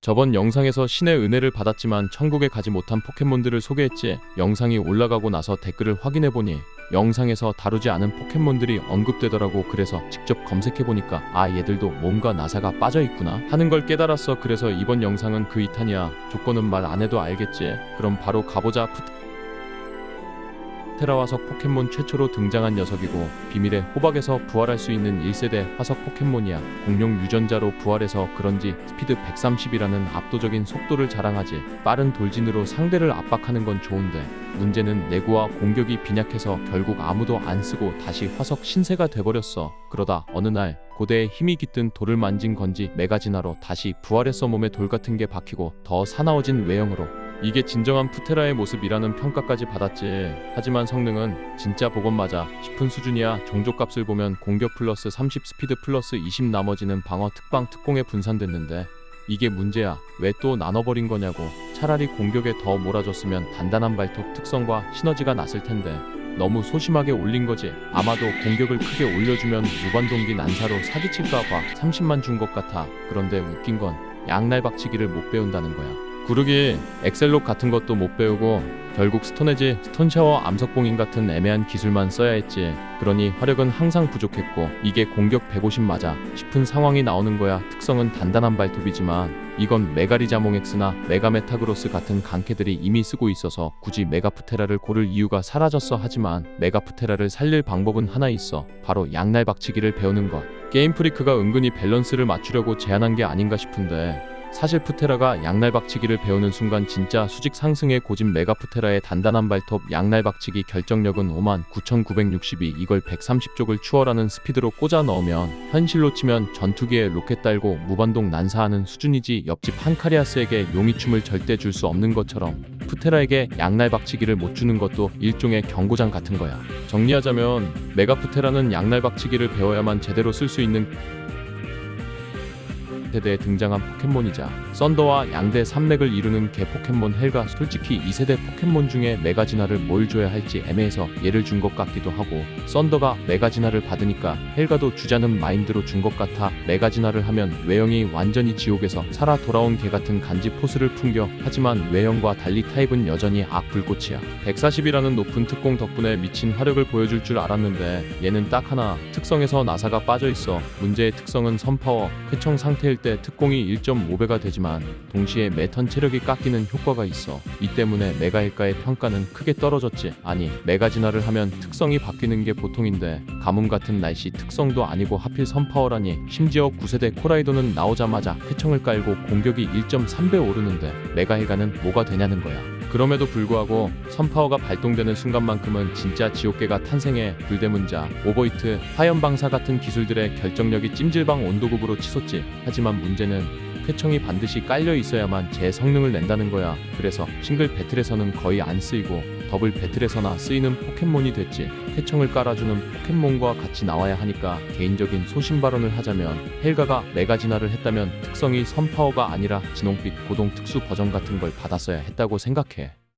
저번 영상에서 신의 은혜를 받았지만 천국에 가지 못한 포켓몬들을 소개했지. 영상이 올라가고 나서 댓글을 확인해보니 영상에서 다루지 않은 포켓몬들이 언급되더라고. 그래서 직접 검색해보니까 얘들도 몸과 나사가 빠져있구나 하는 걸 깨달았어. 그래서 이번 영상은 그 2탄이야. 조건은 말 안해도 알겠지. 그럼 바로 가보자. 프테라 화석 포켓몬 최초로 등장한 녀석이고 비밀의 호박에서 부활할 수 있는 1세대 화석 포켓몬이야. 공룡 유전자로 부활해서 그런지 스피드 130이라는 압도적인 속도를 자랑하지. 빠른 돌진으로 상대를 압박하는 건 좋은데 문제는 내구와 공격이 빈약해서 결국 아무도 안 쓰고 다시 화석 신세가 돼버렸어. 그러다 어느 날 고대에 힘이 깃든 돌을 만진 건지 메가진화로 다시 부활했어. 몸에 돌 같은 게 박히고 더 사나워진 외형으로. 이게 진정한 프테라의 모습이라는 평가까지 받았지. 하지만 성능은 진짜 보건 맞아 싶은 수준이야. 종족값을 보면 공격 플러스 30 스피드 플러스 20 나머지는 방어 특방 특공에 분산됐는데 이게 문제야. 왜 또 나눠버린 거냐고. 차라리 공격에 더 몰아줬으면 단단한 발톱 특성과 시너지가 났을 텐데 너무 소심하게 올린 거지. 아마도 공격을 크게 올려주면 무반동기 난사로 사기칠까봐 30만 준 것 같아. 그런데 웃긴 건 양날 박치기를 못 배운다는 거야. 구르기, 엑셀록 같은 것도 못 배우고 결국 스톤에지, 스톤샤워, 암석봉인 같은 애매한 기술만 써야 했지. 그러니 화력은 항상 부족했고 이게 공격 150 맞아 싶은 상황이 나오는 거야. 특성은 단단한 발톱이지만 이건 메가리자몽엑스나 메가메타그로스 같은 강캐들이 이미 쓰고 있어서 굳이 메가프테라를 고를 이유가 사라졌어. 하지만 메가프테라를 살릴 방법은 하나 있어. 바로 양날 박치기를 배우는 것. 게임 프리크가 은근히 밸런스를 맞추려고 제안한 게 아닌가 싶은데 사실 프테라가 양날 박치기를 배우는 순간 진짜 수직 상승의 고집. 메가프테라의 단단한 발톱 양날 박치기 결정력은 59,962. 이걸 130족을 추월하는 스피드로 꽂아 넣으면 현실로 치면 전투기에 로켓 달고 무반동 난사하는 수준이지. 옆집 한카리아스에게 용의춤을 절대 줄 수 없는 것처럼 프테라에게 양날 박치기를 못 주는 것도 일종의 경고장 같은 거야. 정리하자면 메가프테라는 양날 박치기를 배워야만 제대로 쓸 수 있는 세대에 등장한 포켓몬이자 썬더와 양대 산맥을 이루는 개 포켓몬 헬가. 솔직히 2세대 포켓몬 중에 메가진화를 뭘 줘야 할지 애매해서 얘를 준 것 같기도 하고 썬더가 메가진화를 받으니까 헬가도 주자는 마인드로 준 것 같아. 메가진화를 하면 외형이 완전히 지옥에서 살아 돌아온 개 같은 간지 포스를 풍겨. 하지만 외형과 달리 타입은 여전히 악불꽃이야. 140이라는 높은 특공 덕분에 미친 화력을 보여줄 줄 알았는데 얘는 딱 하나, 특성에서 나사가 빠져있어. 문제의 특성은 선파워. 쾌청 상태일 때 특공이 1.5배가 되지만 동시에 매턴 체력이 깎이는 효과가 있어. 이 때문에 메가헬가의 평가는 크게 떨어졌지. 아니 메가진화를 하면 특성이 바뀌는 게 보통인데 가뭄 같은 날씨 특성도 아니고 하필 선파워라니. 심지어 9세대 코라이도는 나오자마자 쾌청을 깔고 공격이 1.3배 오르는데 메가헬가는 뭐가 되냐는 거야. 그럼에도 불구하고 선파워가 발동되는 순간만큼은 진짜 지옥개가 탄생해. 불대문자, 오버히트, 화염방사 같은 기술들의 결정력이 찜질방 온도급으로 치솟지. 하지만 문제는 쾌청이 반드시 깔려 있어야만 제 성능을 낸다는 거야. 그래서 싱글 배틀에서는 거의 안 쓰이고 더블 배틀에서나 쓰이는 포켓몬이 됐지. 쾌청을 깔아주는 포켓몬과 같이 나와야 하니까. 개인적인 소신 발언을 하자면 헬가가 메가진화를 했다면 특성이 선파워가 아니라 진홍빛 고동 특수 버전 같은 걸 받았어야 했다고 생각해.